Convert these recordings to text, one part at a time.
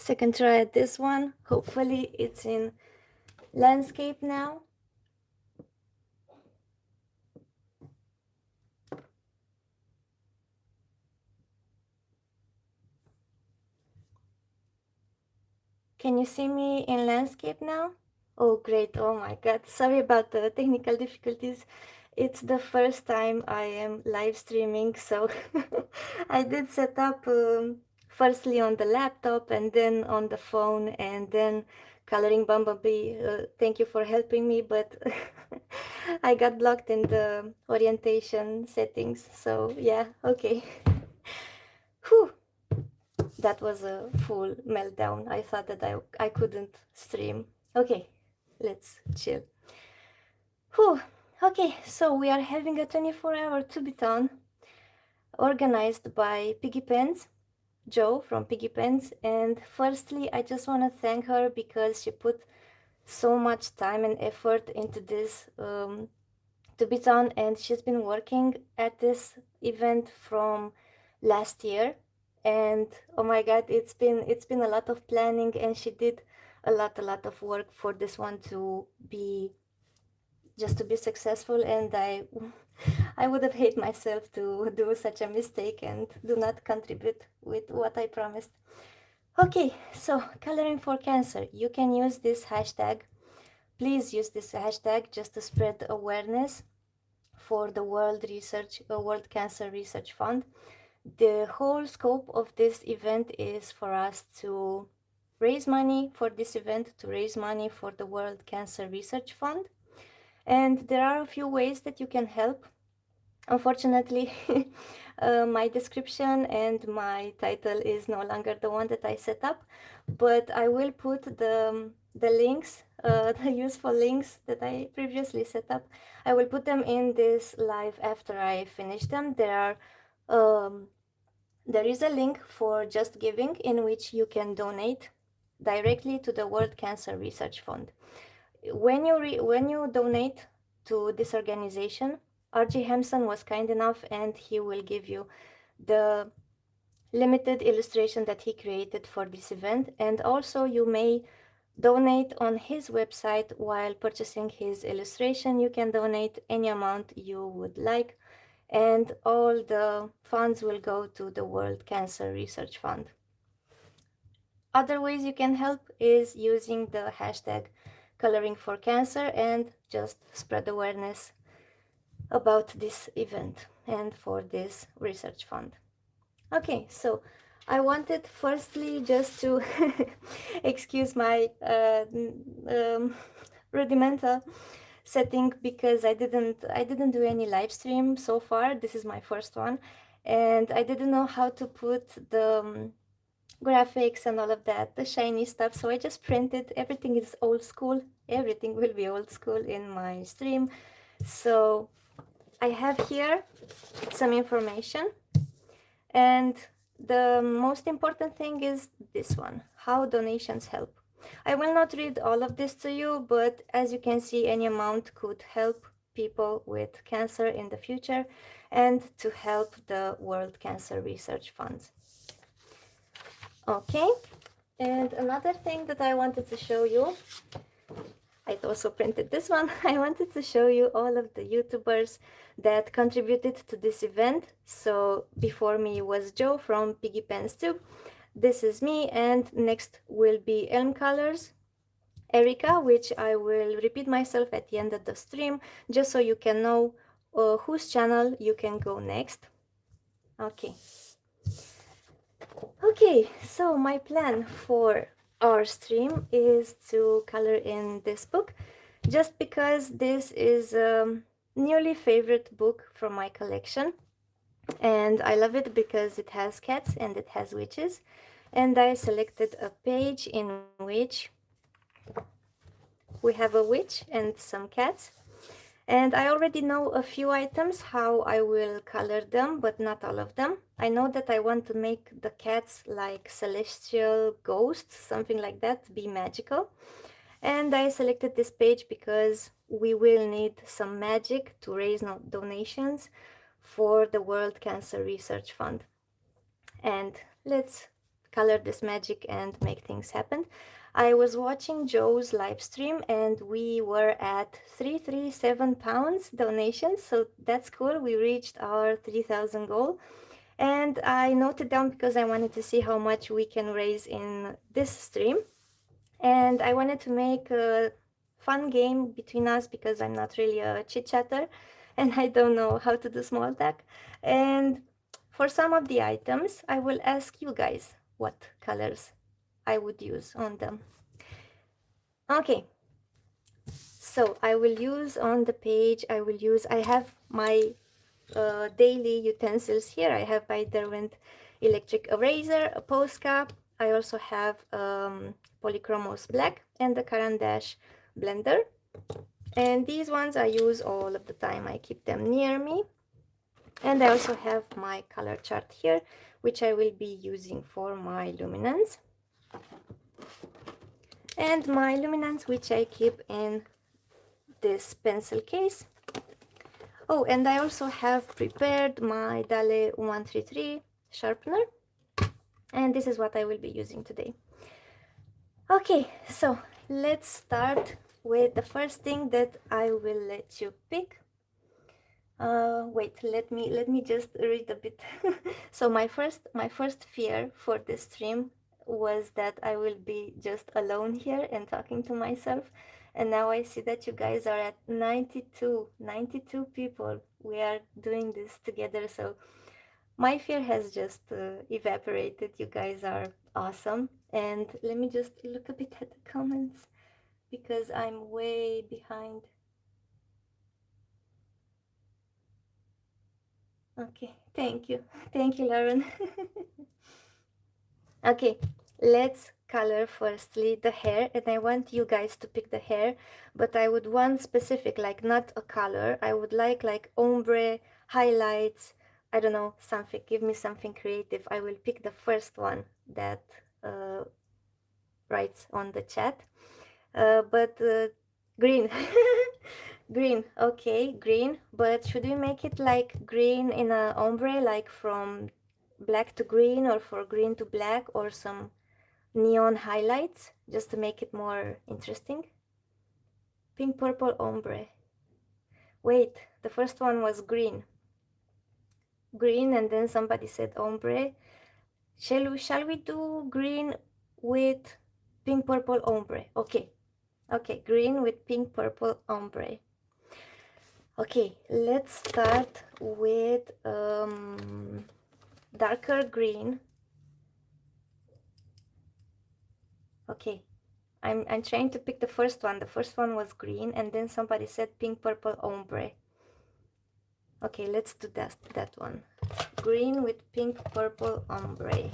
Second try at this one. Hopefully it's in landscape now. Can you see me in landscape now? Oh, great. Oh my God. Sorry about the technical difficulties. It's the first time I am live streaming, so I did set up firstly on the laptop and then on the phone and then coloring Bumblebee. Thank you for helping me, but I got blocked in the orientation settings. So yeah, okay. Whew. That was a full meltdown. I thought that I couldn't stream. Okay, let's chill. Whew. Okay, so we are having a 24-hour Tubithon organized by Piggy Pens, Joe from Piggy Pens. And firstly, I just want to thank her because she put so much time and effort into this Tubithon, and she's been working at this event from last year. And oh my God, it's been a lot of planning, and she did a lot of work for this one to be just to be successful. And I would have hated myself to do such a mistake and do not contribute with what I promised. Okay, so coloring for cancer, you can use this hashtag. Please use this hashtag just to spread awareness for the World Cancer Research Fund. The whole scope of this event is for us to raise money for this event, to raise money for the World Cancer Research Fund. And there are a few ways that you can help. Unfortunately, my description and my title is no longer the one that I set up, but I will put the links, the useful links that I previously set up. I will put them in this live after I finish them. There is a link for Just Giving in which you can donate directly to the World Cancer Research Fund. When you donate to this organization, RJ Hampson was kind enough, and he will give you the limited illustration that he created for this event. And also you may donate on his website while purchasing his illustration. You can donate any amount you would like, and all the funds will go to the World Cancer Research Fund. Other ways you can help is using the hashtag coloring for cancer and just spread awareness about this event and for this research fund. Okay, so I wanted firstly just to excuse my rudimental setting because I didn't do any live stream so far. This is my first one, and I didn't know how to put the graphics and all of that, the shiny stuff. So I just printed. Everything is old school. Everything will be old school in my stream. So I have here some information, and the most important thing is this one: how donations help. I will not read all of this to you, but as you can see, any amount could help people with cancer in the future and to help the World Cancer Research Funds. Okay, and another thing that I wanted to show you, I also printed this one. I wanted to show you all of the YouTubers that contributed to this event. So before me was Joe from Piggy Pens Tube. This is me, and next will be Elm Colors, Erica, which I will repeat myself at the end of the stream, just so you can know whose channel you can go next. Okay. Okay, so my plan for our stream is to color in this book, just because this is a newly favorite book from my collection, and I love it because it has cats and it has witches. And I selected a page in which we have a witch and some cats. And I already know a few items how I will color them, but not all of them. I know that I want to make the cats like celestial ghosts, something like that, be magical. And I selected this page because we will need some magic to raise donations for the World Cancer Research Fund. And let's color this magic and make things happen. I was watching Joe's live stream and we were at 337 pounds donations, so that's cool. We reached our 3,000 goal. And I noted down because I wanted to see how much we can raise in this stream. And I wanted to make a fun game between us because I'm not really a chit chatter and I don't know how to do small talk. And for some of the items, I will ask you guys what colors I would use on them. Okay, so I will use on the page, I have my daily utensils here. I have my Derwent electric eraser, a Posca. I also have Polychromos black and the Caran d'Ache blender. And these ones I use all of the time. I keep them near me. And I also have my color chart here, which I will be using for my luminance. And my luminance, which I keep in this pencil case. Oh, and I also have prepared my Dale 133 sharpener. And this is what I will be using today. Okay, so let's start with the first thing that I will let you pick. Wait, let me just read a bit. So my first fear for this stream was that I will be just alone here and talking to myself. And now I see that you guys are at 92 people. We are doing this together. So my fear has just evaporated. You guys are awesome. And let me just look a bit at the comments because I'm way behind. Okay, thank you. Thank you, Lauren. Okay, let's color firstly the hair, and I want you guys to pick the hair, but I would want specific, like not a color. I would like ombre, highlights, I don't know, something. Give me something creative. I will pick the first one that writes on the chat. But green. Green, okay, green. But should we make it like green in a ombre, like from black to green, or for green to black, or some neon highlights, just to make it more interesting? Pink, purple, ombre. Wait, the first one was green. Green, and then somebody said ombre. Shall we do green with pink, purple, ombre? Okay. Okay, green with pink, purple, ombre. Okay, let's start with darker green. Okay, I'm trying to pick the first one. The first one was green, and then somebody said pink, purple, ombre. Okay, let's do that one. Green with pink, purple, ombre.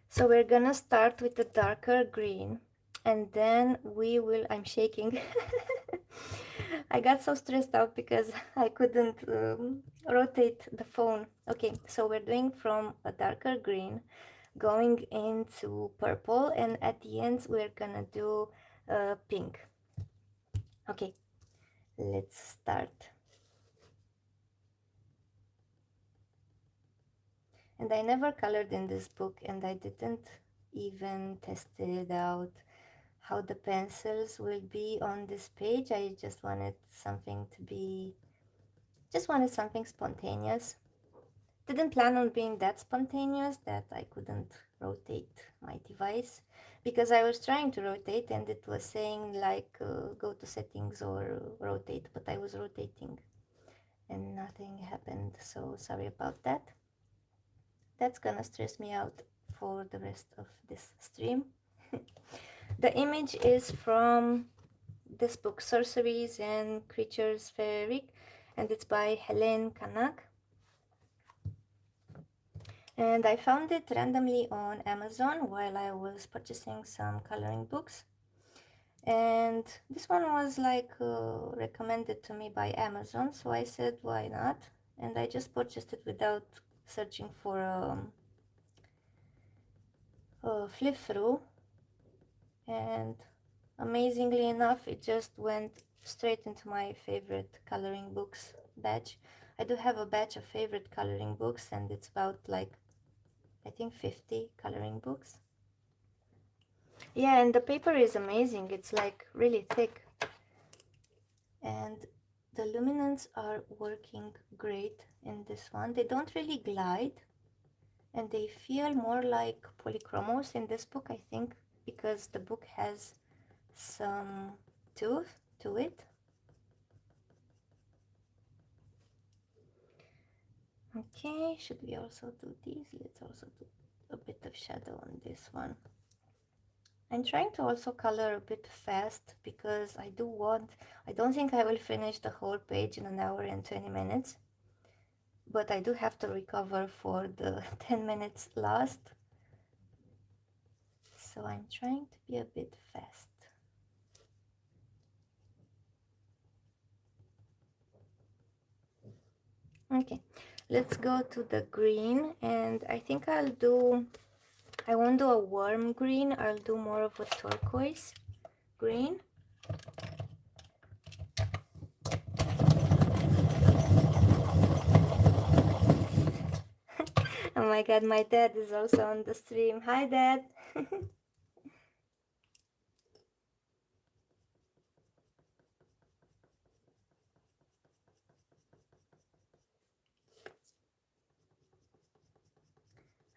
So we're gonna start with the darker green, and then we will, I'm shaking. I got so stressed out because I couldn't rotate the phone. Okay, so we're doing from a darker green going into purple, and at the end we're gonna do pink. Okay, let's start. And I never colored in this book, and I didn't even test it out how the pencils will be on this page. I just wanted something spontaneous. Didn't plan on being that spontaneous that I couldn't rotate my device, because I was trying to rotate and it was saying like go to settings or rotate, but I was rotating and nothing happened, so sorry about that. That's gonna stress me out for the rest of this stream. The image is from this book, Sorceries and Creatures Faeric, and it's by Helene Kanak. And I found it randomly on Amazon while I was purchasing some coloring books. And this one was like recommended to me by Amazon, so I said why not, and I just purchased it without searching for a flip through, and amazingly enough it just went straight into my favorite coloring books batch. I do have a batch of favorite coloring books, and it's about like, I think 50 coloring books. Yeah, and the paper is amazing. It's like really thick. And the luminance are working great in this one. They don't really glide, and they feel more like polychromos in this book, I think, because the book has some tooth to it. Okay, should we also do these? Let's also do a bit of shadow on this one. I'm trying to also color a bit fast because I don't think I will finish the whole page in an hour and 20 minutes, but I do have to recover for the 10 minutes lost. So I'm trying to be a bit fast. Okay, let's go to the green, and I think I won't do a warm green, I'll do more of a turquoise green. Oh my god, my dad is also on the stream. Hi, Dad.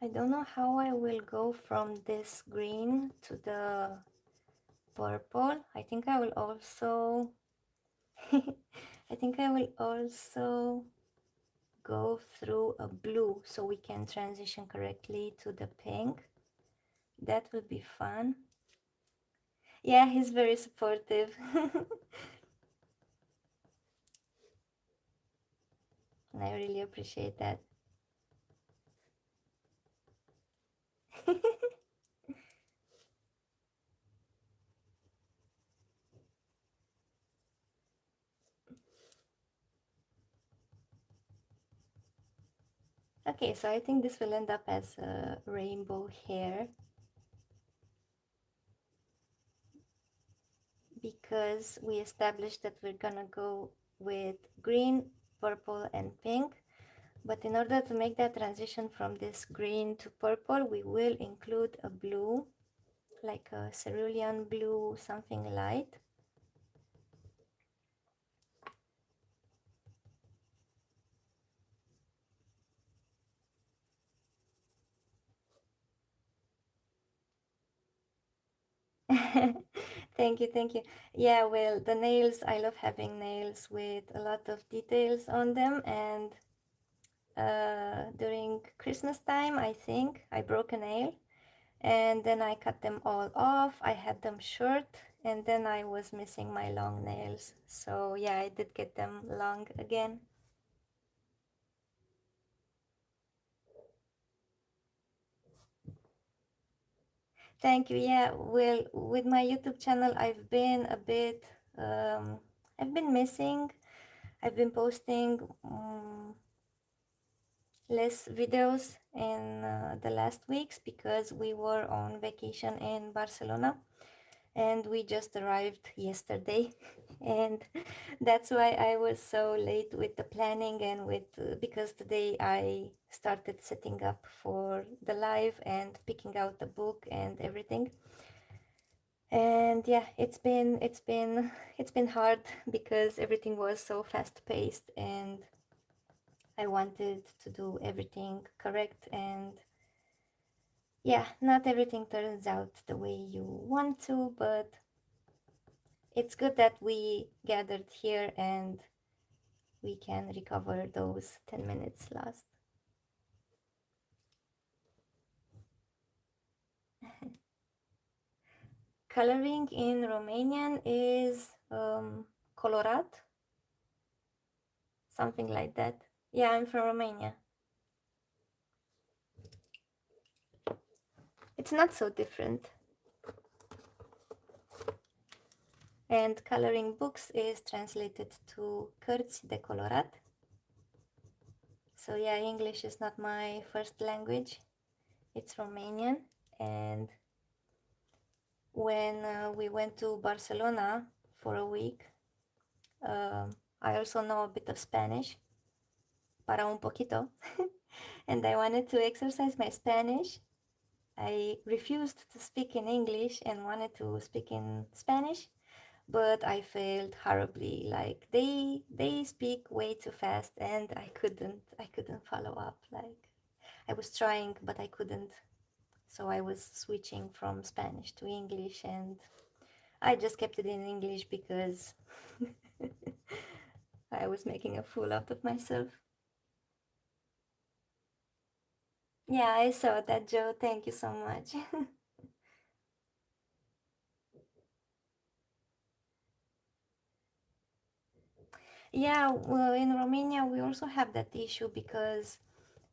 I don't know how I will go from this green to the purple. I think I will also I think I will also go through a blue so we can transition correctly to the pink. That will be fun. Yeah, he's very supportive. And I really appreciate that. Okay, so I think this will end up as a rainbow hair because we established that we're gonna go with green, purple, and pink. But in order to make that transition from this green to purple, we will include a blue, like a cerulean blue, something light. Thank you, thank you. Yeah, well, the nails, I love having nails with a lot of details on them. And during Christmas time, I think I broke a nail and then I cut them all off. I had them short and then I was missing my long nails. So yeah, I did get them long again. Thank you. Yeah, well, with my YouTube channel, I've been missing. I've been posting less videos in the last weeks because we were on vacation in Barcelona and we just arrived yesterday. And that's why I was so late with the planning and with because today I started setting up for the live and picking out the book and everything. And yeah, it's been hard because everything was so fast paced and I wanted to do everything correct, and yeah, not everything turns out the way you want to, but it's good that we gathered here and we can recover those 10 minutes lost. Coloring in Romanian is colorat, something like that. Yeah, I'm from Romania. It's not so different. And coloring books is translated to cărți de colorat. So yeah, English is not my first language. It's Romanian. And when we went to Barcelona for a week, I also know a bit of Spanish. para un poquito. And I wanted to exercise my Spanish. I refused to speak in English and wanted to speak in Spanish, but I failed horribly. Like they speak way too fast and I couldn't follow up. Like I was trying but I couldn't. So I was switching from Spanish to English and I just kept it in English because I was making a fool out of myself. Yeah, I saw that, Joe. Thank you so much. Yeah, well, in Romania, we also have that issue because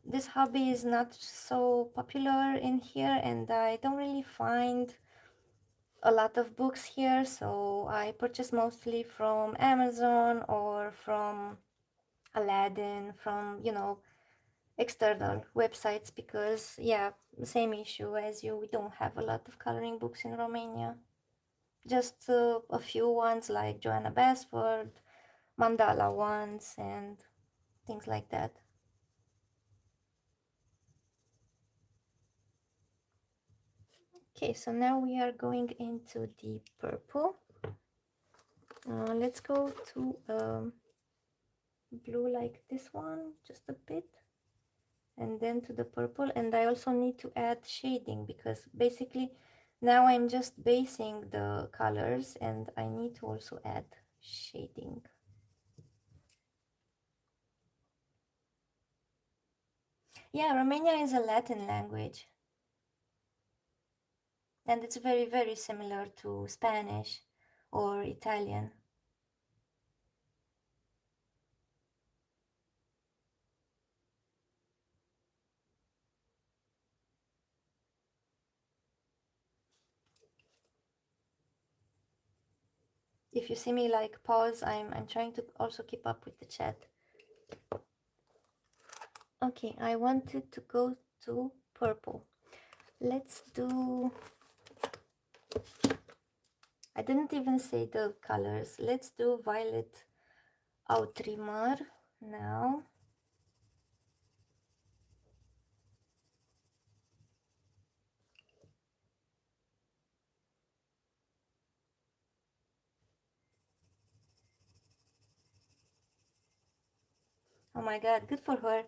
this hobby is not so popular in here, and I don't really find a lot of books here. So I purchase mostly from Amazon or from Aladdin, from, external websites because, yeah, same issue as you. We don't have a lot of coloring books in Romania. Just a few ones like Joanna Basford, mandala ones, and things like that. Okay, so now we are going into the purple. Let's go to blue like this one, just a bit, and then to the purple. And I also need to add shading because basically now I'm just basing the colors and I need to also add shading. Yeah, Romania is a Latin language and it's very, very similar to Spanish or Italian. If you see me like pause, I'm trying to also keep up with the chat. Okay, I wanted to go to purple. Let's do, I didn't even say the colors. Let's do violet outrimar now. Oh my god, good for her.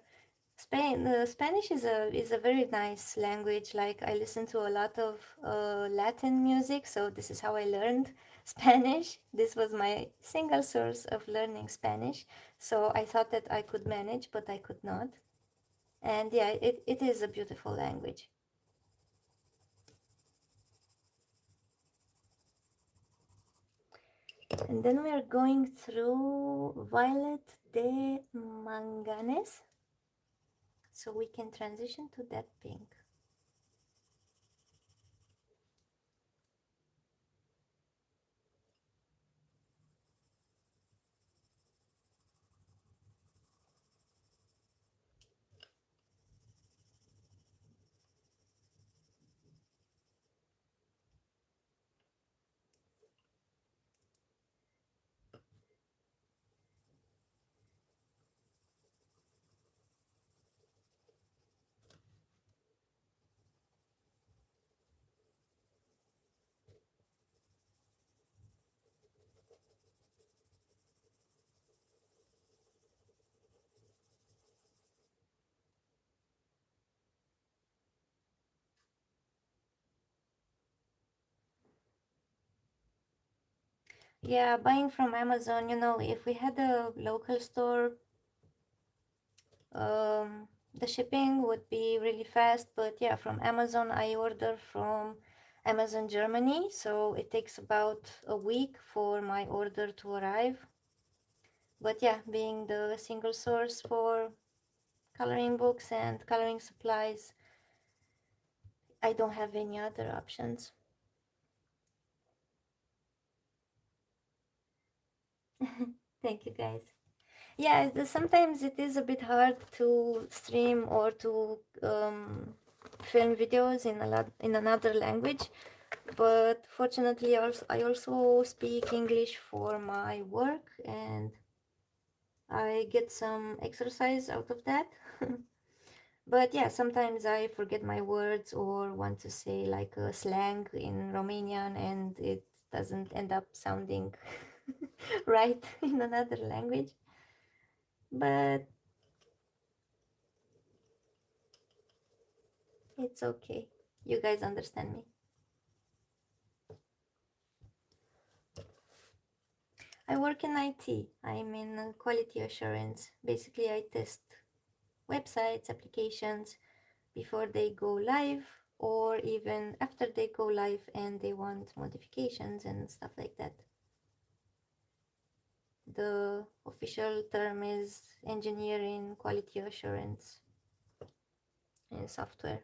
Spanish is a very nice language. Like I listen to a lot of Latin music, so this is how I learned Spanish. This was my single source of learning Spanish. So I thought that I could manage, but I could not. And yeah, it is a beautiful language. And then we are going through Violet de Manganes, so we can transition to that pink. Yeah, buying from Amazon, if we had a local store, the shipping would be really fast. But yeah, from Amazon, I order from Amazon Germany, so it takes about a week for my order to arrive. But yeah, being the single source for coloring books and coloring supplies, I don't have any other options. Thank you, guys. Yeah, sometimes it is a bit hard to stream or to film videos in another language, but fortunately, I also speak English for my work, and I get some exercise out of that. But yeah, sometimes I forget my words or want to say like a slang in Romanian and it doesn't end up sounding right in another language. But it's okay. You guys understand me. I work in IT. I'm in quality assurance. Basically, I test websites, applications before they go live or even after they go live and they want modifications and stuff like that. The official term is engineering quality assurance in software.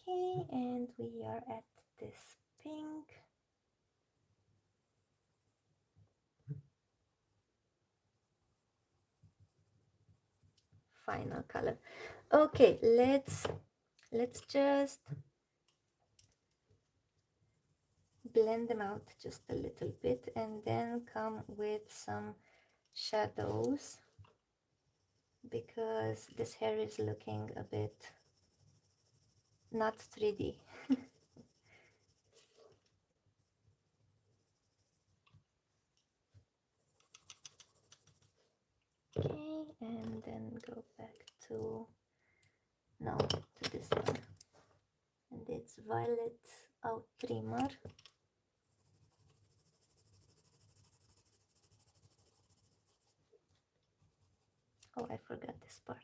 Okay, and we are at this pink. Final color. Okay, let's just blend them out just a little bit and then come with some shadows because this hair is looking a bit not 3D. Okay, and then go back to this one, and it's violet out trimmer. Oh, I forgot this part.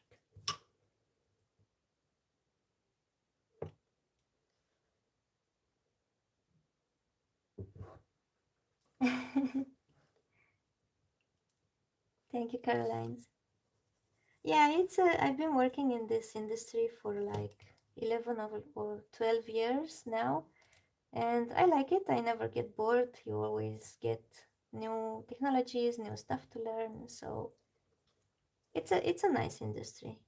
Thank you, Carolines. Yeah, I've been working in this industry for like 11 or 12 years now, and I like it. I never get bored. You always get new technologies, new stuff to learn. So it's a nice industry.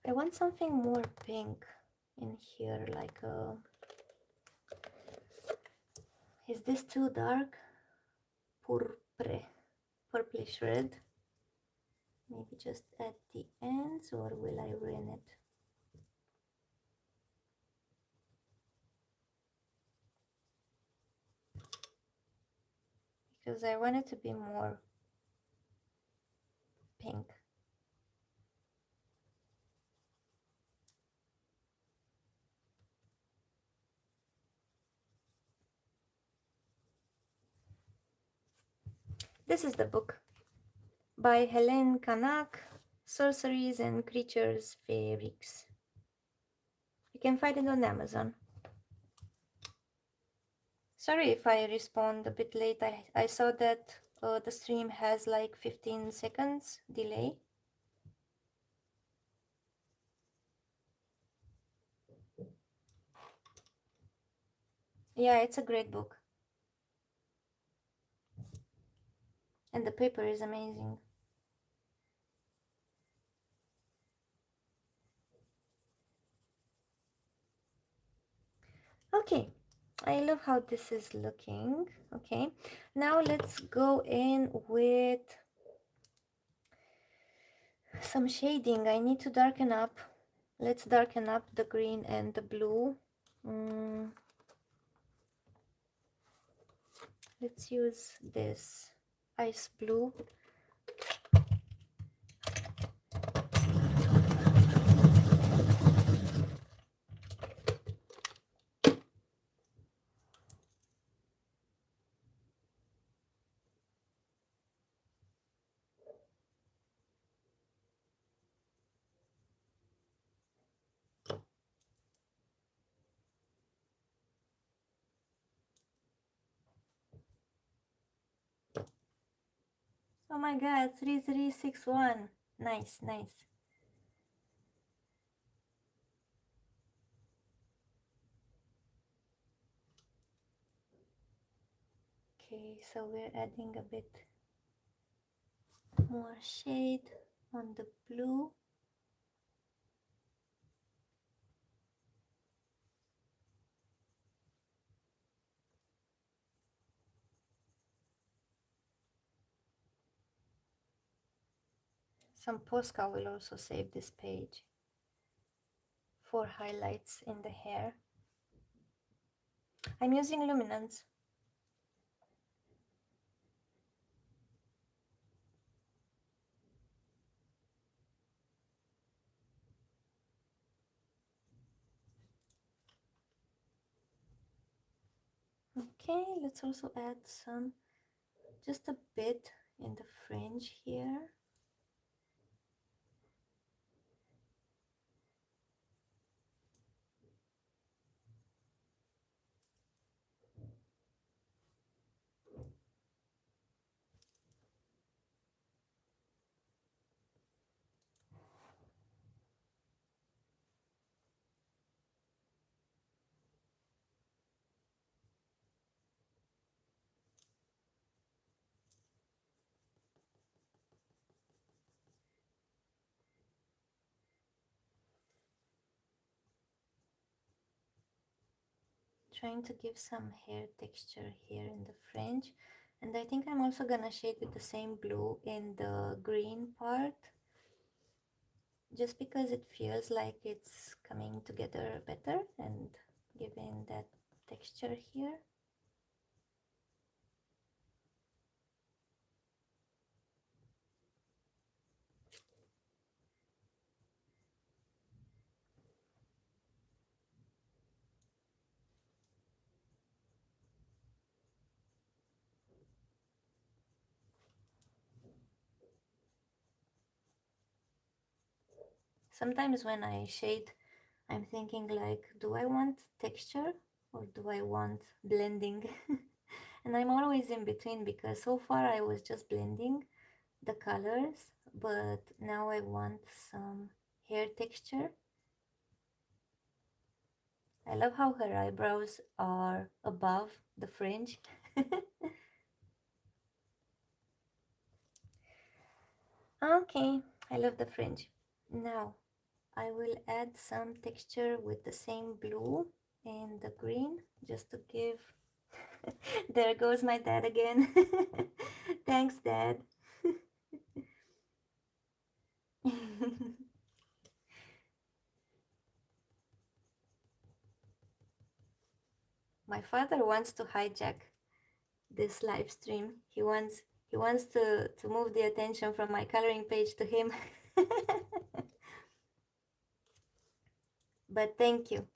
I want something more pink in here, like is this too dark? Purple, purplish red. Maybe just at the ends, or will I ruin it? Because I want it to be more pink. This is the book by Helene Kanak, Sorceries and Creatures Faerix. You can find it on Amazon. Sorry if I respond a bit late. I saw that the stream has like 15 seconds delay. Yeah, it's a great book. And the paper is amazing. Okay, I love how this is looking. Okay, now let's go in with some shading. I need to darken up. Let's darken up the green and the blue. Let's use this ice blue. Oh my god, 3361. Nice, nice. Okay, so we're adding a bit more shade on the blue. Some Posca will also save this page for highlights in the hair. I'm using luminance. Okay, let's also add some, just a bit in the fringe here. Trying to give some hair texture here in the fringe. And I think I'm also gonna shade with the same blue in the green part, just because it feels like it's coming together better and giving that texture here. Sometimes when I shade, I'm thinking like, do I want texture or do I want blending? And I'm always in between, because so far I was just blending the colors, but now I want some hair texture. I love how her eyebrows are above the fringe. Okay, I love the fringe. Now I will add some texture with the same blue and the green, just to give... There goes my dad again. Thanks, Dad. My father wants to hijack this live stream. He wants to move the attention from my coloring page to him. But thank you.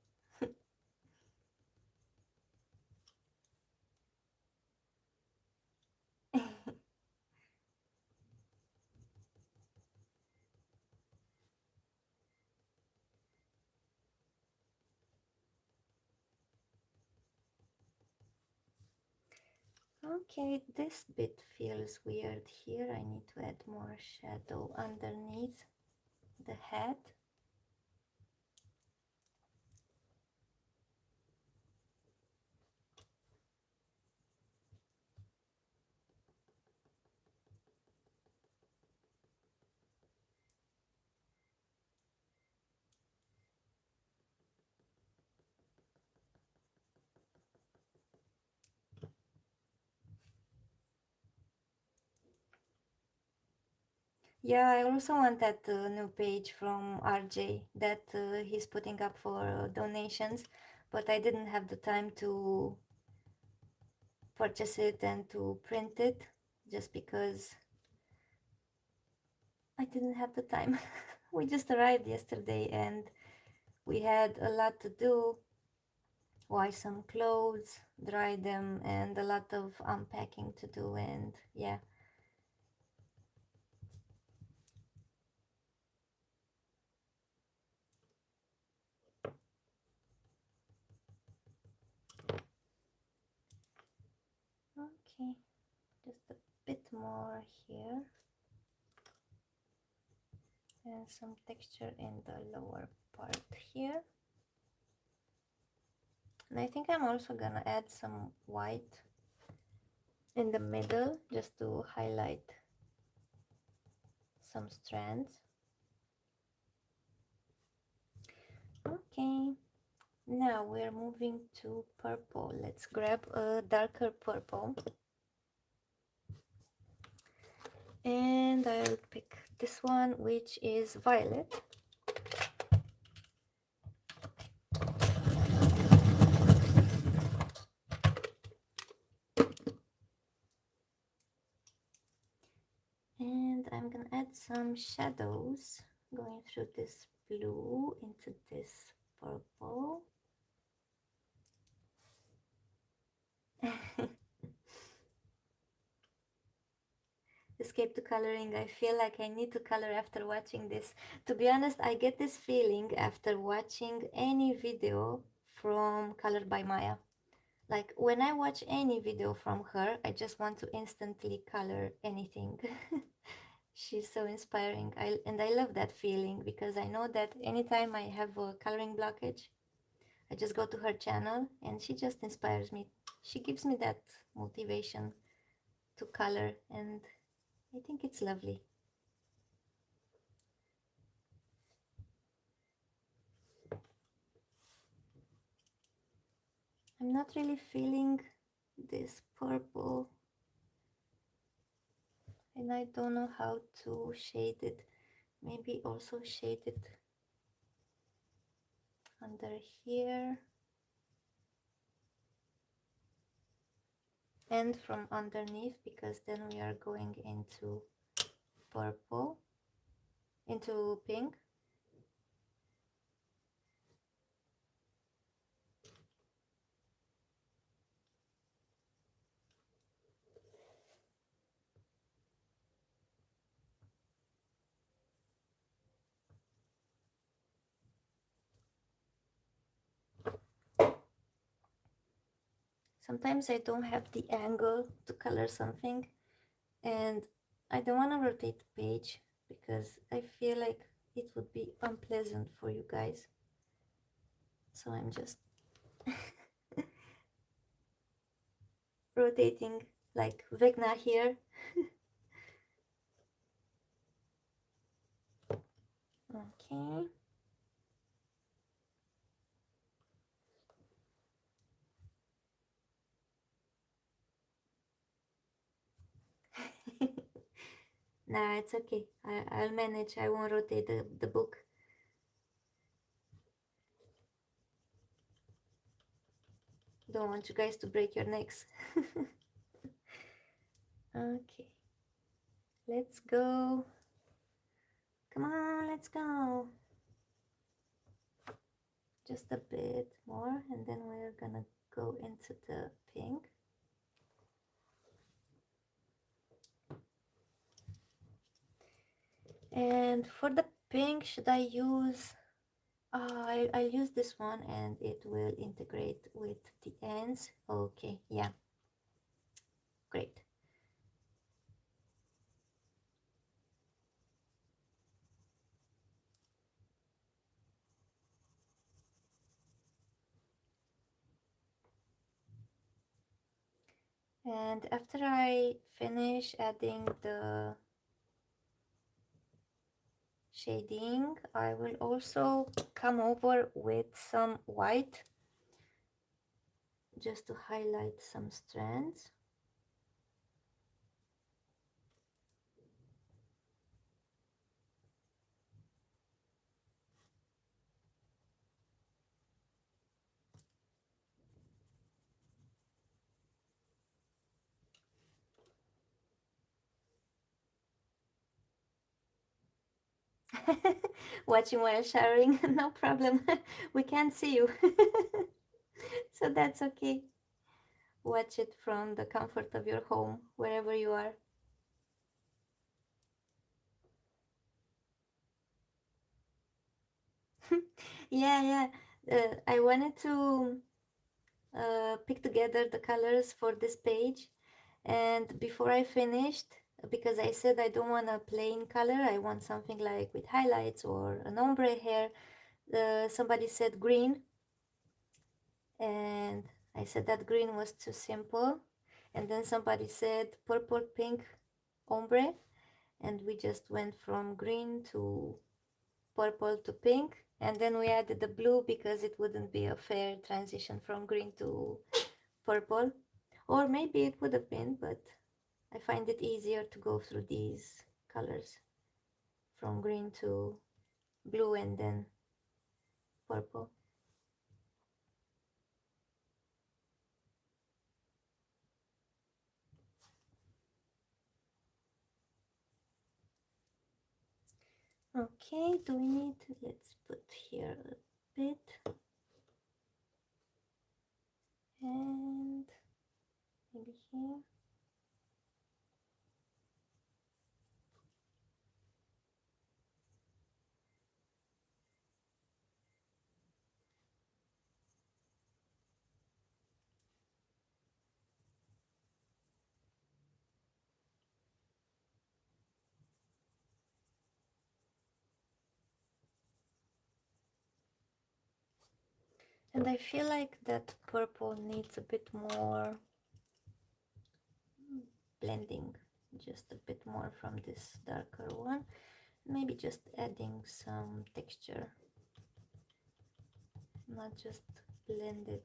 Okay, this bit feels weird here. I need to add more shadow underneath the head. Yeah, I also want that new page from RJ that he's putting up for donations, but I didn't have the time to purchase it and to print it, just because I didn't have the time. We just arrived yesterday and we had a lot to do: wash some clothes, dry them, and a lot of unpacking to do. And yeah. Okay, just a bit more here, and some texture in the lower part here. And I think I'm also gonna add some white in the middle, just to highlight some strands. Okay, now we're moving to purple. Let's grab a darker purple. And I'll pick this one, which is violet. And I'm gonna add some shadows going through this blue into this purple. Escape to coloring. I feel like I need to color after watching this. To be honest, I get this feeling after watching any video from Colored by Maya. Like when I watch any video from her, I just want to instantly color anything. She's so inspiring. And I love that feeling because I know that anytime I have a coloring blockage, I just go to her channel and she just inspires me. She gives me that motivation to color, and I think it's lovely. I'm not really feeling this purple, and I don't know how to shade it. Maybe also shade it under here and from underneath, because then we are going into purple, into pink. Sometimes I don't have the angle to color something, and I don't want to rotate the page because I feel like it would be unpleasant for you guys. So I'm just rotating like Vecna here. Okay. Nah, it's okay. I'll manage. I won't rotate the book. Don't want you guys to break your necks. Okay. Let's go. Come on, let's go. Just a bit more, and then we're gonna go into the pink. And for the pink, should I use... I'll use this one and it will integrate with the ends. Okay, yeah. Great. And after I finish adding the shading, I will also come over with some white just to highlight some strands. Watching while showering, no problem. We can't see you. So that's okay. Watch it from the comfort of your home, wherever you are. Yeah, yeah. I wanted to pick together the colors for this page, and before I finished, because I said I don't want a plain color, I want something like with highlights or an ombre hair. Somebody said green, and I said that green was too simple, and then somebody said purple pink ombre, and we just went from green to purple to pink, and then we added the blue because it wouldn't be a fair transition from green to purple, or maybe it would have been, but I find it easier to go through these colors. from green to blue and then purple. Okay, do we need, let's put here a bit, and maybe here. And I feel like that purple needs a bit more blending, just a bit more from this darker one. Maybe just adding some texture, not just blended.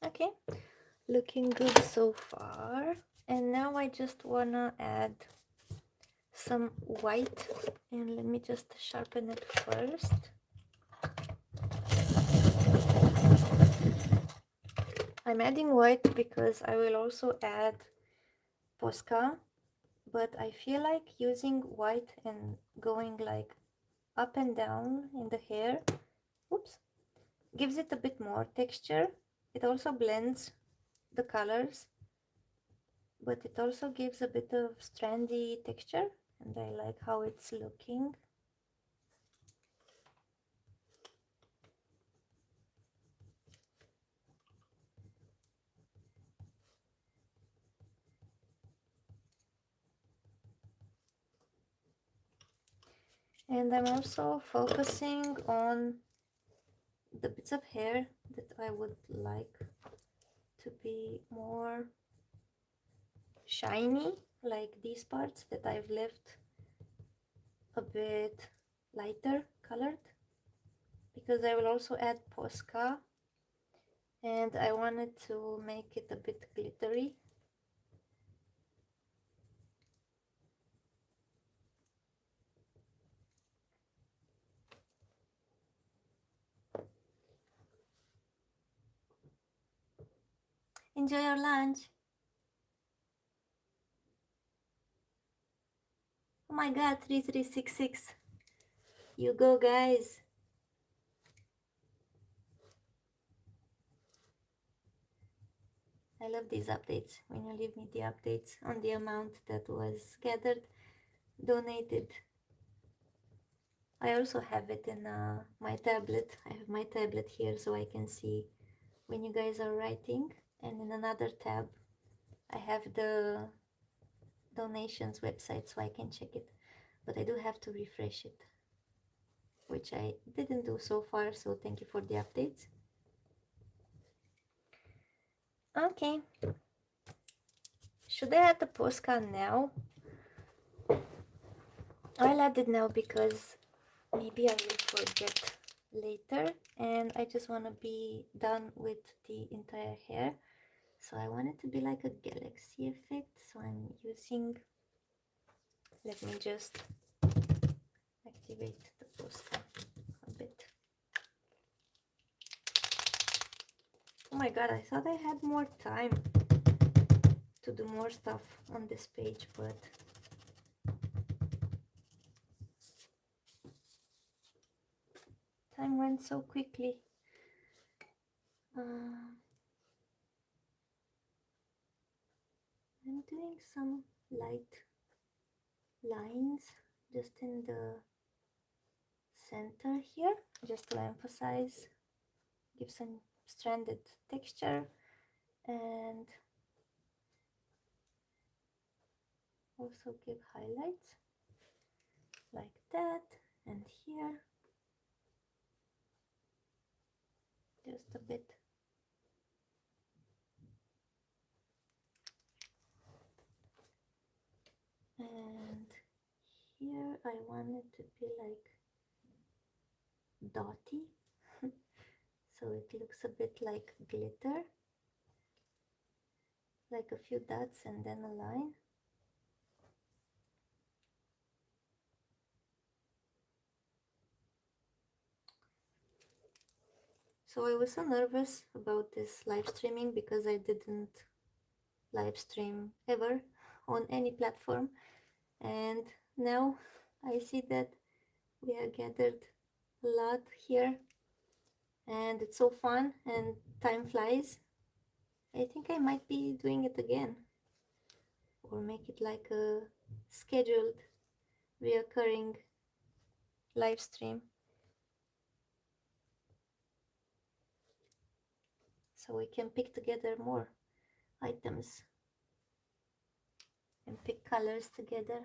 Okay, looking good so far. And now I just wanna add some white, and let me just sharpen it first. I'm adding white because I will also add Posca, but I feel like using white and going like up and down in the hair, oops, gives it a bit more texture. It also blends the colors, but it also gives a bit of strandy texture, and I like how it's looking. And I'm also focusing on the bits of hair that I would like to be more shiny, like these parts that I've left a bit lighter colored, because I will also add Posca, and I wanted to make it a bit glittery. Enjoy your lunch. Oh my god, 3366. You go, guys. I love these updates when you leave me the updates on the amount that was gathered, donated. I also have it in my tablet. I have my tablet here so I can see when you guys are writing, and in another tab I have the donations website so I can check it, but I do have to refresh it, which I didn't do so far, so thank you for the updates. Okay, should I add the postcard now? I'll add it now because maybe I will forget later, and I just want to be done with the entire hair. So I want it to be like a galaxy effect, so I'm using, let me just activate the poster a bit. Oh my god, I thought I had more time to do more stuff on this page, but time went so quickly. I'm doing some light lines just in the center here, just to emphasize, give some stranded texture, and also give highlights like that, and here just a bit. And here I want it to be like dotty. so it looks a bit like glitter, like a few dots and then a line. So I was so nervous about this live streaming because I didn't live stream ever on any platform, and now I see that we are gathered a lot here and it's so fun and time flies. I think I might be doing it again or make it like a scheduled reoccurring live stream so we can pick together more items and pick colors together.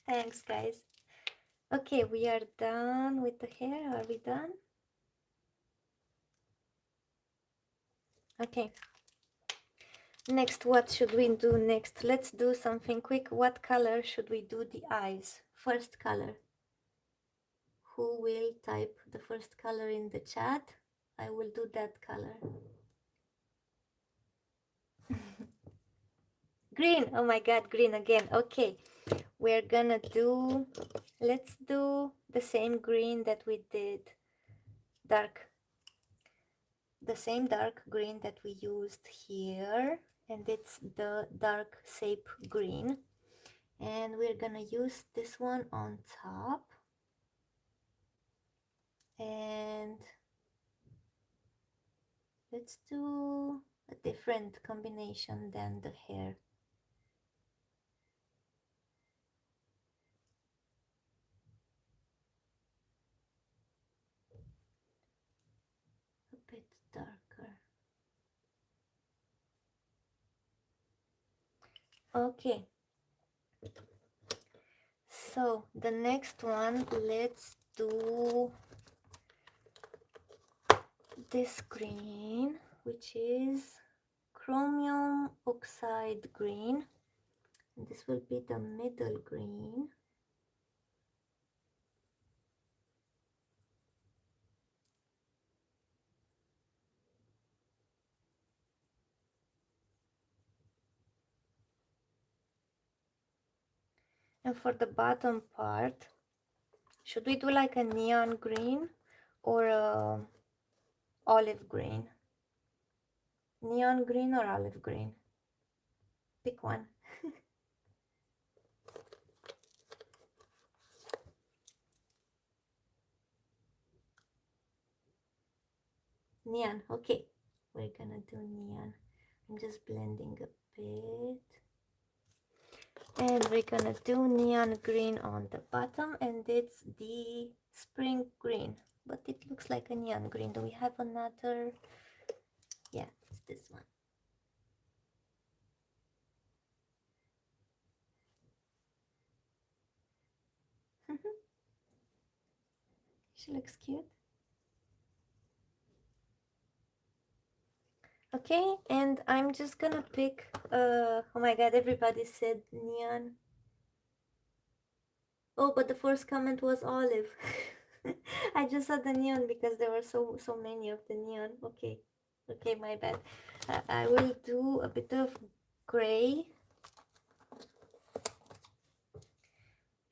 Thanks, guys. Okay, we are done with the hair. Are we done? Okay. Next, what should we do next? Let's do something quick. What color should we do the eyes? First color. Who will type the first color in the chat? I will do that color. Green. Oh my god, green again. Okay. We're gonna do, let's do the same green that we did, the same dark green that we used here, and it's the dark sap green, and we're gonna use this one on top, and let's do a different combination than the hair. A bit darker. Okay, so the next one, let's do this green, which is chromium oxide green, and this will be the middle green. And for the bottom part, should we do like a neon green or a olive green? Neon green or olive green? Pick one. Neon, okay. We're gonna do neon. I'm just blending a bit. And we're gonna do neon green on the bottom, and it's the spring green, but it looks like a neon green. Do we have another? Yeah, it's this one. She looks cute. Okay, and I'm just gonna pick, oh my god, everybody said neon. Oh, but the first comment was olive. I just saw the neon because there were so many of the neon. Okay, okay, my bad. I will do a bit of gray,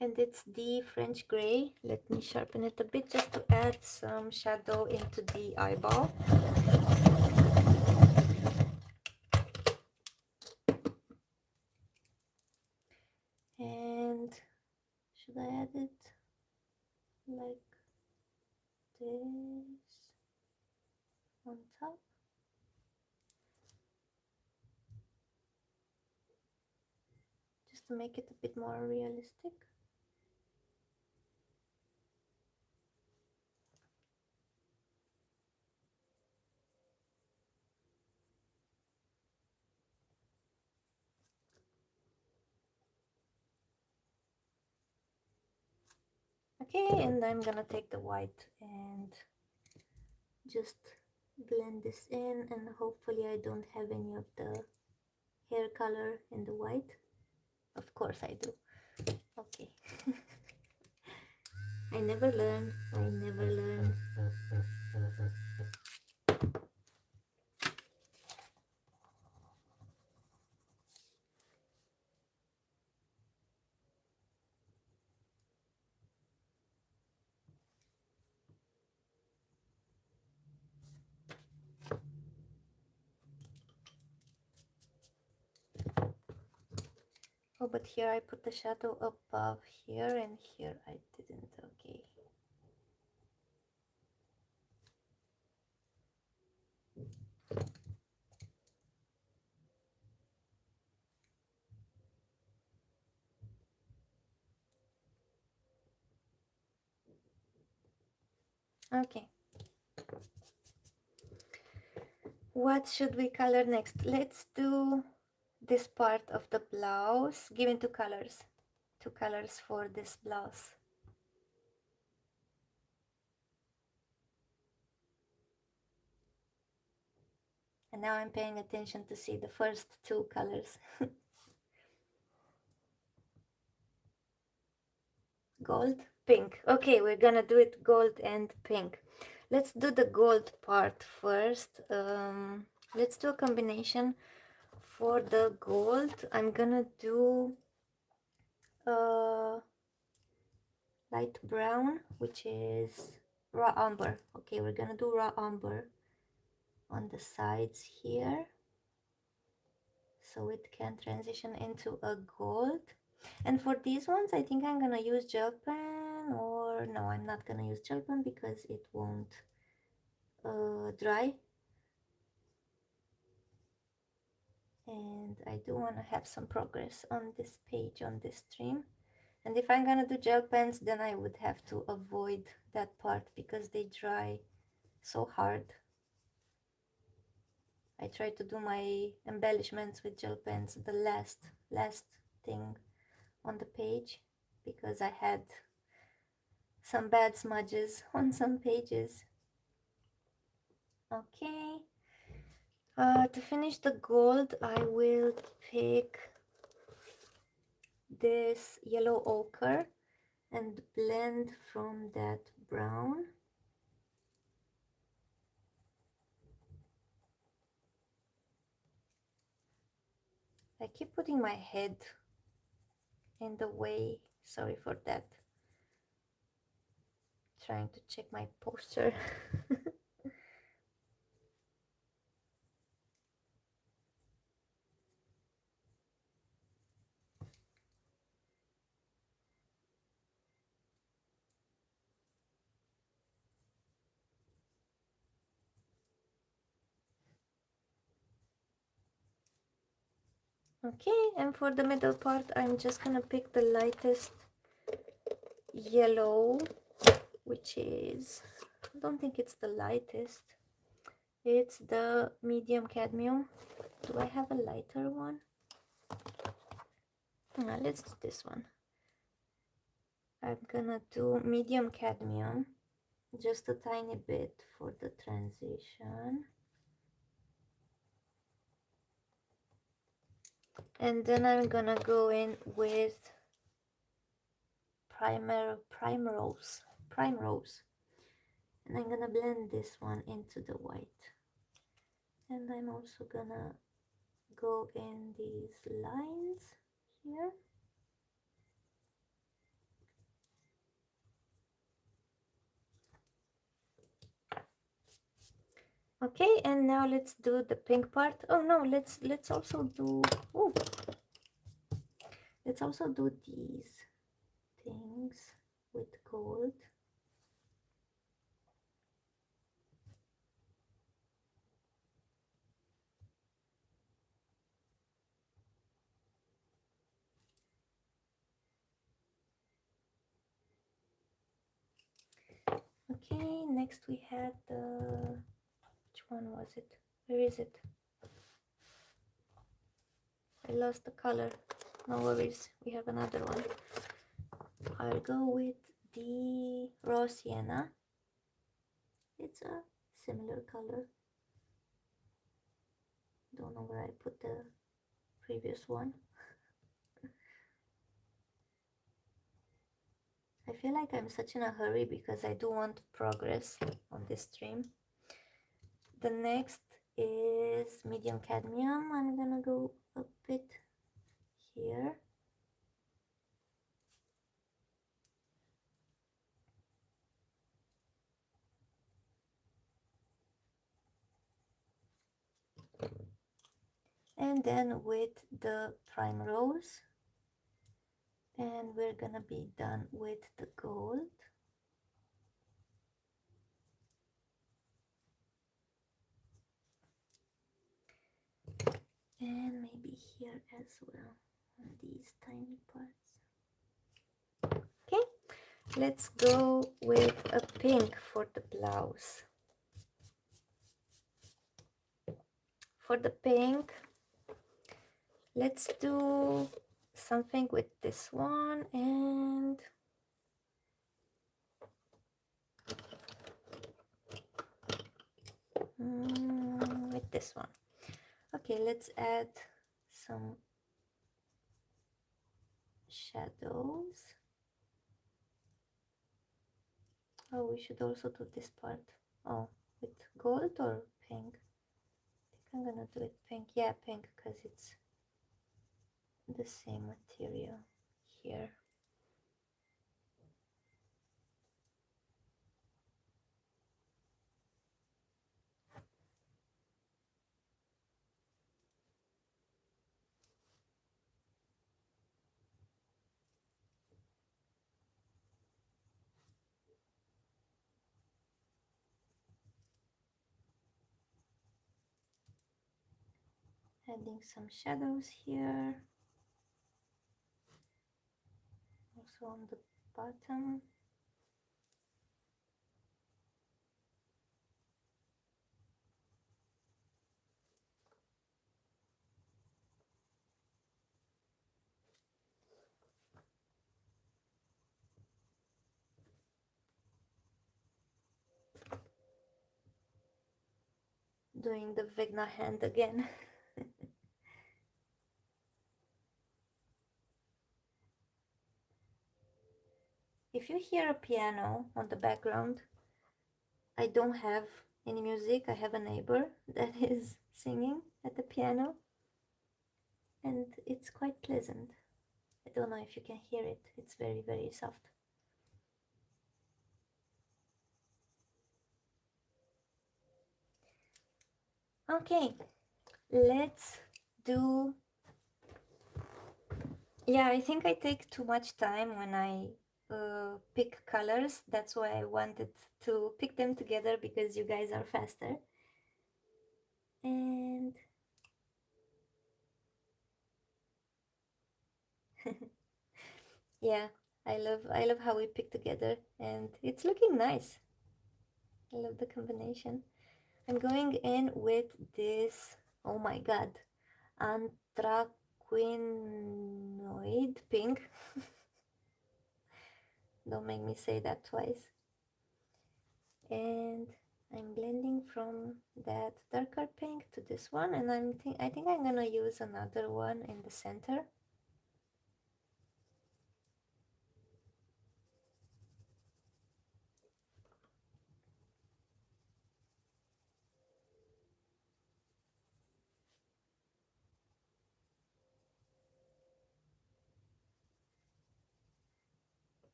and it's the French gray. Let me sharpen it a bit just to add some shadow into the eyeball. And should I add it like this on top? Just to make it a bit more realistic. Okay, and I'm gonna take the white and just blend this in, and hopefully I don't have any of the hair color in the white. Of course I do. Okay. I never learn. I never learn. Oh, but here I put the shadow above here, and here I didn't. Okay. Okay. What should we color next? Let's do this part of the blouse. Give me two colors. Two colors for this blouse. And now I'm paying attention to see the first two colors. Gold, pink. Okay, we're gonna do it gold and pink. Let's do the gold part first. Let's do a combination for the gold. I'm gonna do light brown, which is raw umber. Okay, we're gonna do raw umber on the sides here, so it can transition into a gold. And for these ones, I think I'm gonna use gel pen, or no, I'm not gonna use gel pen because it won't dry. And I do want to have some progress on this page, on this stream. And if I'm gonna do gel pens, then I would have to avoid that part because they dry so hard. I try to do my embellishments with gel pens the last thing on the page, because I had some bad smudges on some pages. Okay. To finish the gold, I will pick this yellow ochre and blend from that brown. I keep putting my head in the way, sorry for that. Trying to check my posture. Okay, and for the middle part, I'm just gonna pick the lightest yellow, which is, I don't think it's the lightest. It's the medium cadmium. Do I have a lighter one? Let's do this one. I'm gonna do medium cadmium, just a tiny bit for the transition. And then I'm gonna go in with primrose. And I'm gonna blend this one into the white. And I'm also gonna go in these lines here. Okay, and now let's do the pink part. Oh no, let's also do, oh, let's also do these things with gold. Okay, next we had the, which one was it? Where is it? I lost the color. No worries, we have another one. I'll go with the raw sienna. It's a similar color. Don't know where I put the previous one. I feel like I'm such in a hurry because I do want progress on this stream. The next is medium cadmium. I'm gonna go a bit here. And then with the prime rose. And we're gonna be done with the gold. And maybe here as well, on these tiny parts. Okay, let's go with a pink for the blouse. For the pink, let's do something with this one and with this one. Okay, let's add some shadows. Oh, we should also do this part. Oh, with gold or pink? I think I'm gonna do it pink. Yeah, pink, because it's the same material here. Adding some shadows here. Also on the bottom. Doing the Vegna hand again. If you hear a piano on the background, I don't have any music. I have a neighbor that is singing at the piano, and it's quite pleasant. I don't know if you can hear it. It's very, very soft. Okay, let's do... Yeah, I think I take too much time when I pick colors. That's why I wanted to pick them together because you guys are faster. And yeah, I love how we pick together, and it's looking nice. I love the combination. I'm going in with this, oh my god, anthraquinoid pink. Don't make me say that twice. And I'm blending from that darker pink to this one, and I think I'm gonna use another one in the center.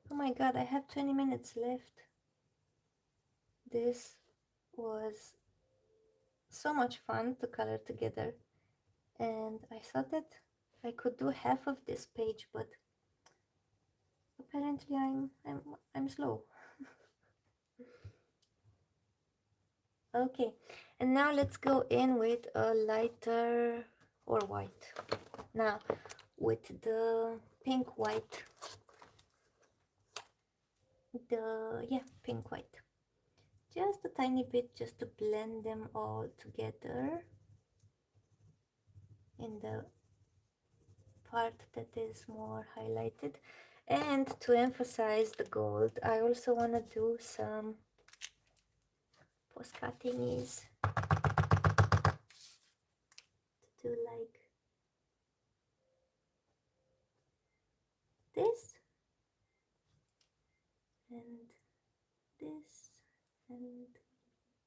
Oh my god, I have 20 minutes left. This was so much fun to color together, and I thought that I could do half of this page, but apparently I'm slow. Okay, and now let's go in with a lighter or white. Now with the pink white, pink white, just a tiny bit, just to blend them all together in the part that is more highlighted. And to emphasize the gold, I also want to do some postcard thingies. do like this and this and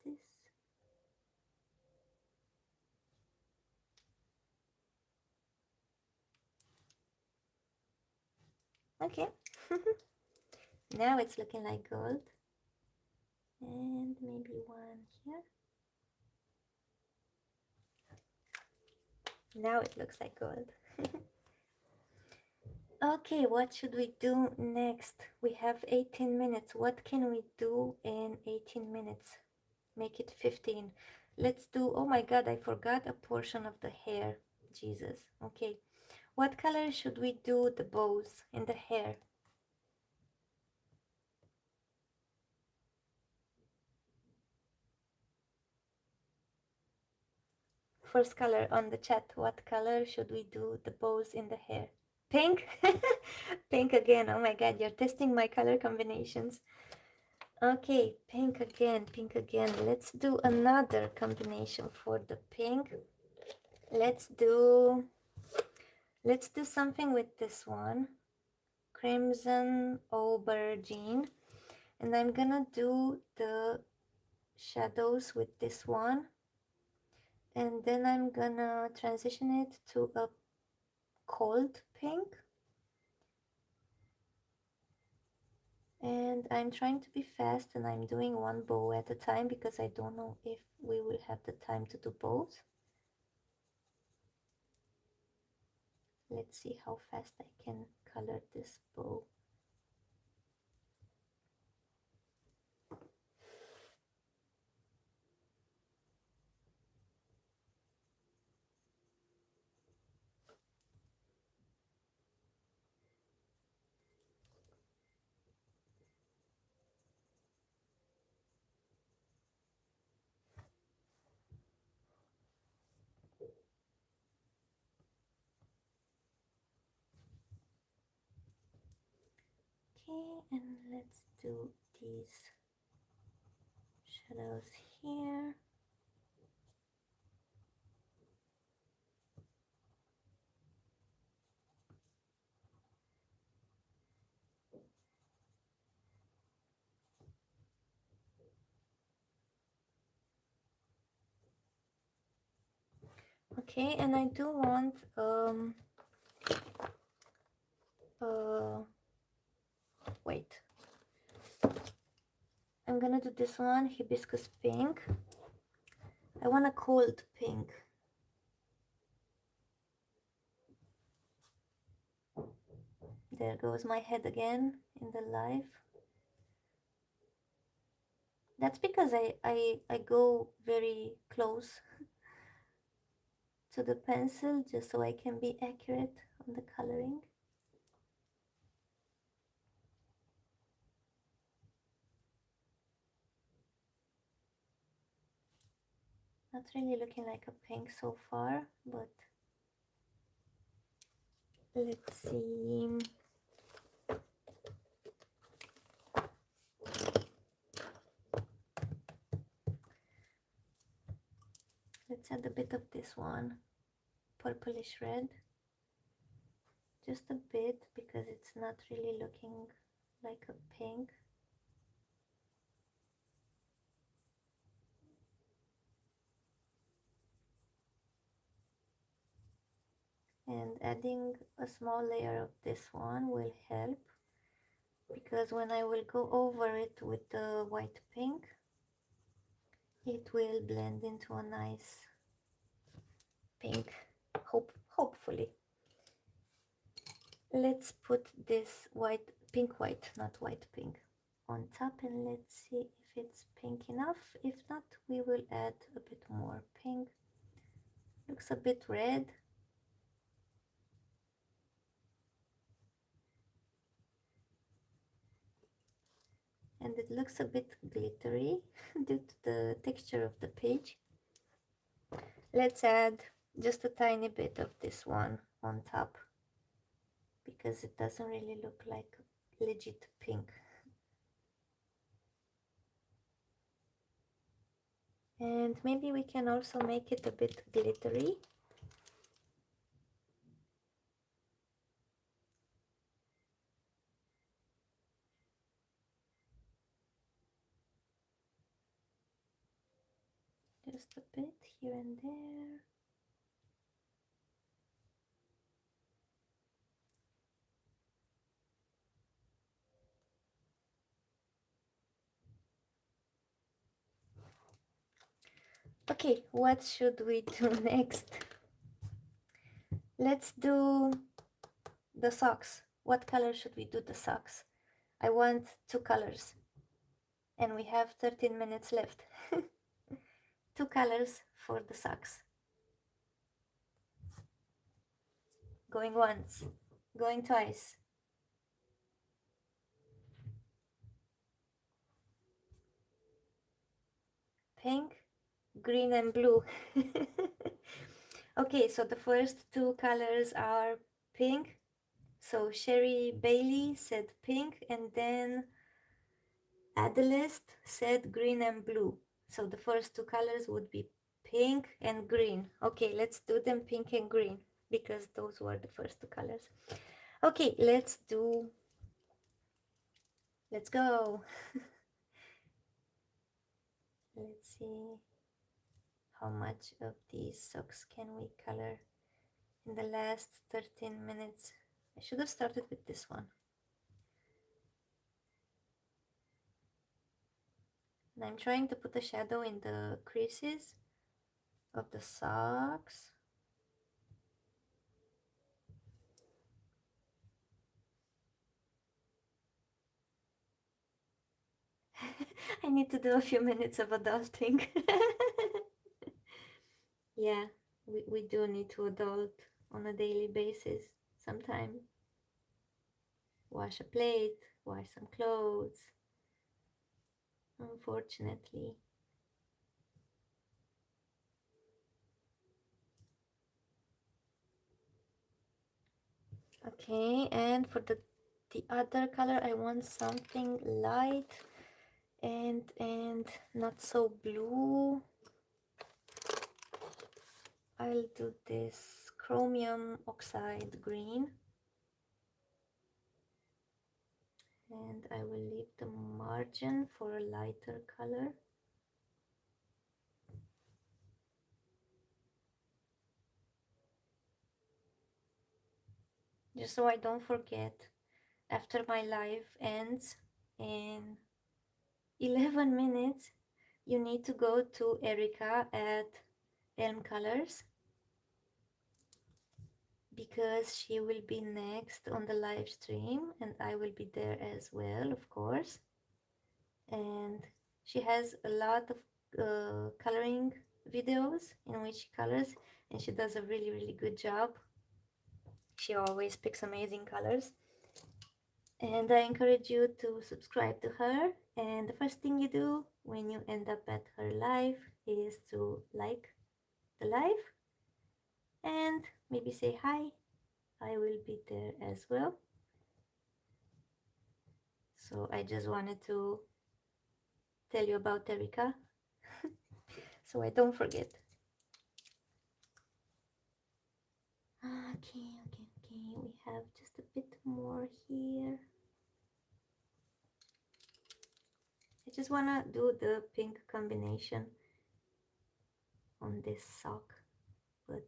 this. Okay. Now it's looking like gold. And maybe one here. Now it looks like gold. Okay, what should we do next? We have 18 minutes. What can we do in 18 minutes? Make it 15. Let's do, oh my god, I forgot a portion of the hair. Jesus. Okay. What color should we do the bows in the hair? First color on the chat. What color should we do the bows in the hair? Pink? Pink again. Oh my god, you're testing my color combinations. Okay, pink again, pink again. Let's do another combination for the pink. Let's do something with this one. Crimson aubergine. And I'm gonna do the shadows with this one. And then I'm gonna transition it to a cold pink. And I'm trying to be fast and I'm doing one bow at a time because I don't know if we will have the time to do both. Let's see how fast I can color this bow. Okay, and let's do these shadows here. Okay, and I do want wait. I'm gonna do this one, hibiscus pink. I want a cold pink. There goes my head again in the live. That's because I go very close to the pencil just so I can be accurate on the coloring. Not really looking like a pink so far, but let's see. Let's add a bit of this one, purplish red. Just a bit because it's not really looking like a pink. And adding a small layer of this one will help because when I will go over it with the white pink, it will blend into a nice pink, hopefully. Let's put this white, not white pink, on top and let's see if it's pink enough. If not, we will add a bit more pink. Looks a bit red. And it looks a bit glittery due to the texture of the page. Let's add just a tiny bit of this one on top because it doesn't really look like legit pink. And maybe we can also make it a bit glittery just a bit here and there. Okay, what should we do next? Let's do the socks. What color should we do the socks? I want 2 colors. And we have 13 minutes left. 2 colors for the socks. Going once, going twice. Pink, green and blue. Okay, so the first 2 colors are pink. So Sherry Bailey said pink, and then Adelist said green and blue. So the first 2 colors would be pink and green. Okay, let's do them pink and green because those were the first 2 colors. Okay, let's go. Let's see how much of these socks can we color in the last 13 minutes. I should have started with this one. And I'm trying to put a shadow in the creases of the socks. I need to do a few minutes of adulting. Yeah, we do need to adult on a daily basis sometime. Wash a plate, wash some clothes. Unfortunately. Okay, and for the other color I want something light and not so blue. I'll do this chromium oxide green, and I will leave the margin for a lighter color. Just so I don't forget, after my live ends in 11 minutes, you need to go to Erica at Elm Colors because she will be next on the live stream and I will be there as well, of course. And she has a lot of coloring videos in which she colors, and she does a really good job. She always picks amazing colors, and I encourage you to subscribe to her. And the first thing you do when you end up at her live is to like the live and maybe say hi. I will be there as well. So I just wanted to tell you about Erica so I don't forget. Okay, we have just a bit more here. I just wanna do the pink combination on this sock, but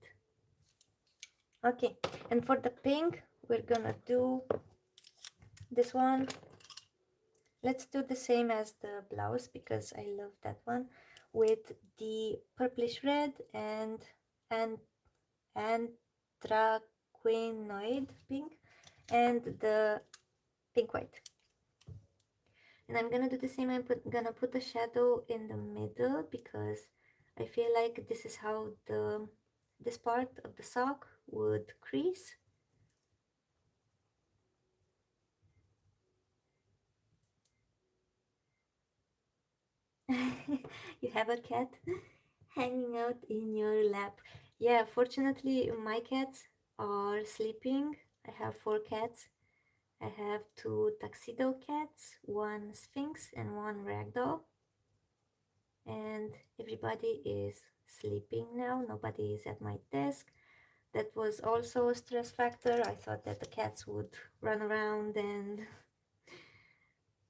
okay. And for the pink, we're gonna do this one. Let's do the same as the blouse because I love that one with the purplish red and anthraquinoid pink and the pink white. And I'm gonna do the same. Gonna put a shadow in the middle because I feel like this is how this part of the sock would crease. You have a cat hanging out in your lap. Yeah, fortunately my cats are sleeping. I have 4 cats. I have 2 tuxedo cats, 1 sphinx and 1 ragdoll. And everybody is sleeping now. Nobody is at my desk. That was also a stress factor. I thought that the cats would run around and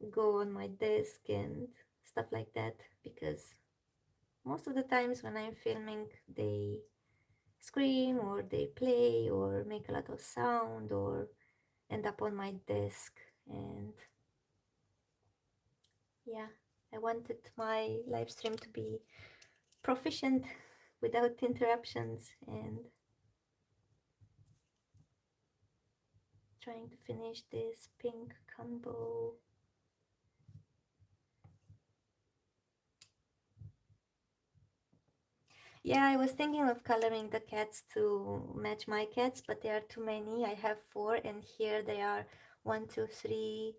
go on my desk and stuff like that because most of the times when I'm filming, they scream or they play or make a lot of sound or end up on my desk. And yeah, I wanted my live stream to be proficient without interruptions, and trying to finish this pink combo. Yeah, I was thinking of coloring the cats to match my cats, but there are too many. I have four, and here they are 1, 2, 3,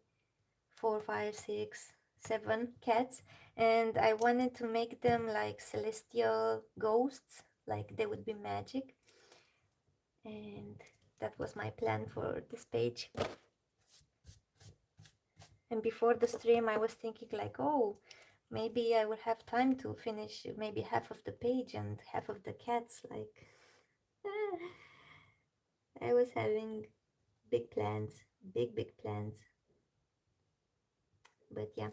4, 5, 6, 7 cats, and I wanted to make them like celestial ghosts, like they would be magic, and that was my plan for this page. And before the stream, I was thinking like, oh, maybe I will have time to finish maybe half of the page and half of the cats. Like, I was having big plans, big plans. But yeah,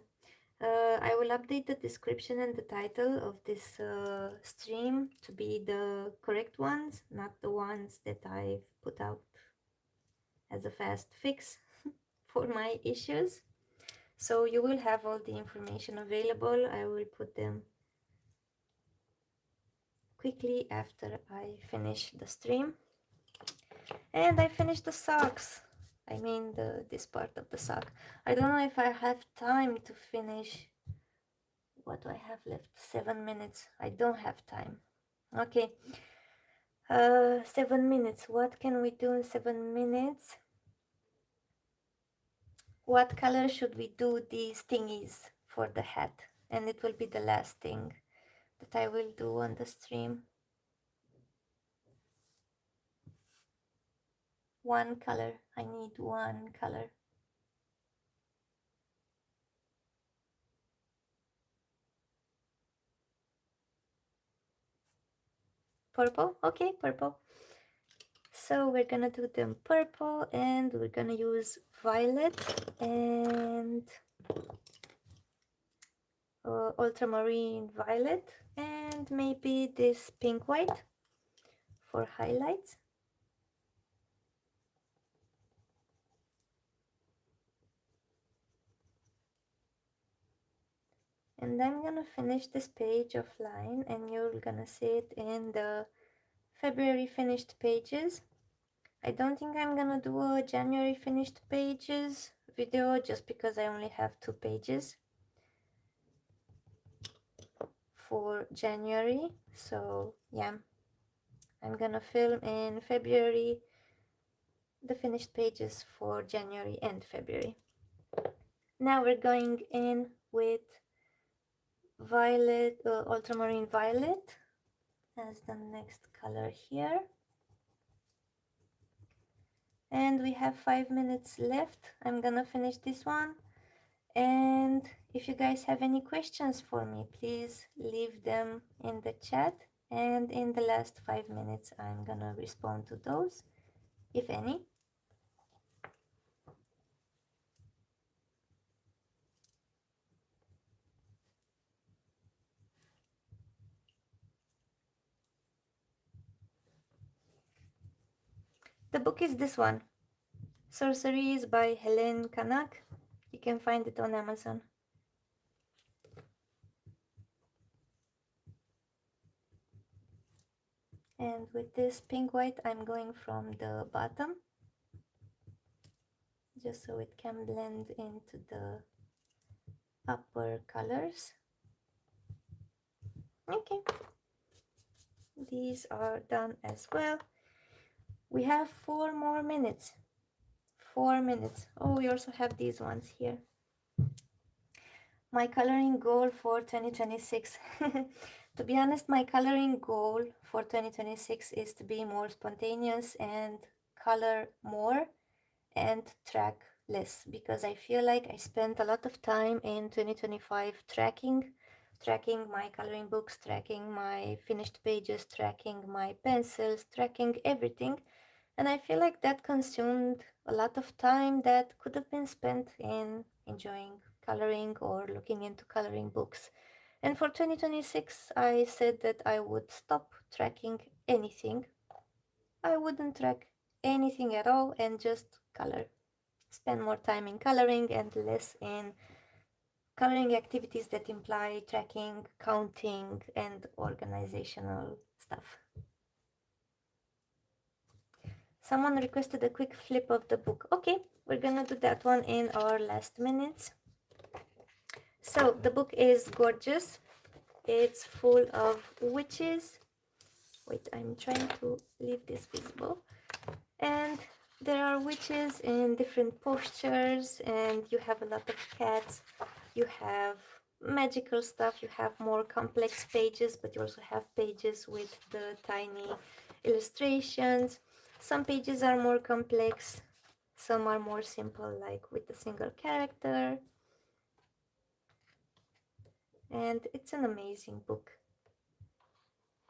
I will update the description and the title of this stream to be the correct ones, not the ones that I've put out as a fast fix for my issues. So you will have all the information available. I will put them quickly after I finish the stream. And I finished the socks. I mean this part of the sock. I don't know if I have time to finish. What do I have left? 7 minutes. I don't have time. Okay. 7 minutes. What can we do in 7 minutes? What color should we do these thingies for the hat? And it will be the last thing that I will do on the stream. One color. I need one color. Purple? Okay, purple. So we're gonna do them purple, and we're gonna use violet and ultramarine violet, and maybe this pink white for highlights. And I'm gonna finish this page offline, and you're gonna see it in the February finished pages. I don't think I'm gonna do a January finished pages video just because I only have 2 pages for January. So yeah, I'm gonna film in February the finished pages for January and February. Now we're going in with violet, ultramarine violet as the next color here. And we have 5 minutes left. I'm gonna finish this one. And if you guys have any questions for me, please leave them in the chat. And in the last 5 minutes, I'm gonna respond to those, if any. The book is this one, Sorceries by Helene Kanak. You can find it on Amazon. And with this pink white, I'm going from the bottom, just so it can blend into the upper colors. Okay, these are done as well. We have 4 more minutes. 4 minutes. Oh, we also have these ones here. My coloring goal for 2026. To be honest, my coloring goal for 2026 is to be more spontaneous and color more and track less, because I feel like I spent a lot of time in 2025 tracking my coloring books, tracking my finished pages, tracking my pencils, tracking everything. And I feel like that consumed a lot of time that could have been spent in enjoying coloring or looking into coloring books. And for 2026, I said that I would stop tracking anything. I wouldn't track anything at all and just color. Spend more time in coloring and less in coloring activities that imply tracking, counting, and organizational stuff. Someone requested a quick flip of the book. Okay, we're gonna do that one in our last minutes. So the book is gorgeous. It's full of witches. Wait, I'm trying to leave this visible. And there are witches in different postures, and you have a lot of cats. You have magical stuff. You have more complex pages, but you also have pages with the tiny illustrations. Some pages are more complex, some are more simple, like with a single character. And it's an amazing book.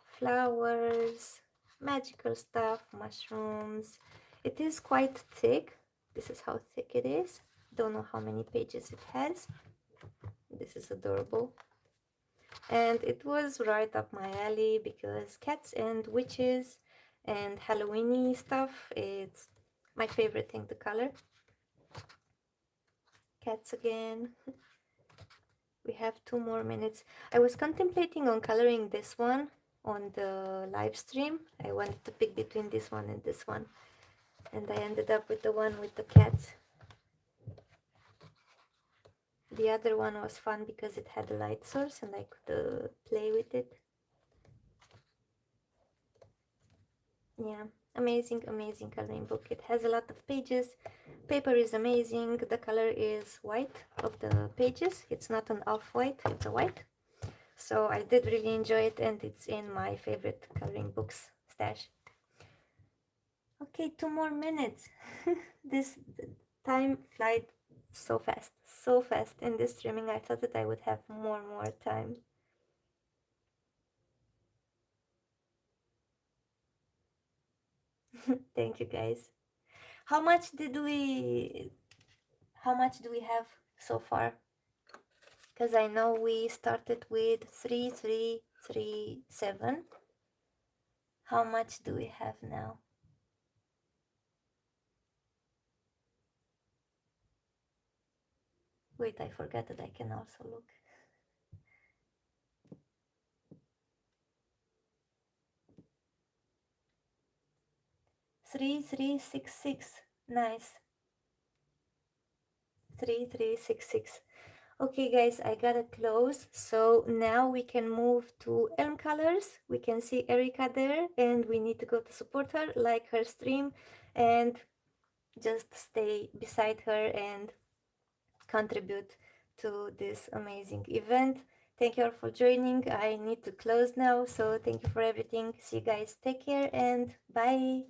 Flowers, magical stuff, mushrooms. It is quite thick. This is how thick it is. Don't know how many pages it has. This is adorable. And it was right up my alley because cats and witches and Halloweeny stuff, it's my favorite thing to color. Cats again. We have 2 more minutes. I was contemplating on coloring this one on the live stream. I wanted to pick between this one and this one, and I ended up with the one with the cats. The other one was fun because it had a light source and I could play with it. Yeah, amazing, amazing coloring book. It has a lot of pages. Paper is amazing. The color is white of the pages. It's not an off-white, it's a white. So I did really enjoy it, and it's in my favorite coloring books stash. Okay, 2 more minutes. This time flies so fast in this streaming. I thought that I would have more time. Thank you guys. How much do we have so far? Because I know we started with 3337. How much do we have now? Wait, I forgot that I can also look. 3366. Nice. 3366. Okay guys, I gotta close. So now we can move to Elm Colors. We can see Erica there, and we need to go to support her, like her stream, and just stay beside her and contribute to this amazing event. Thank you all for joining. I need to close now, so thank you for everything. See you guys. Take care and bye.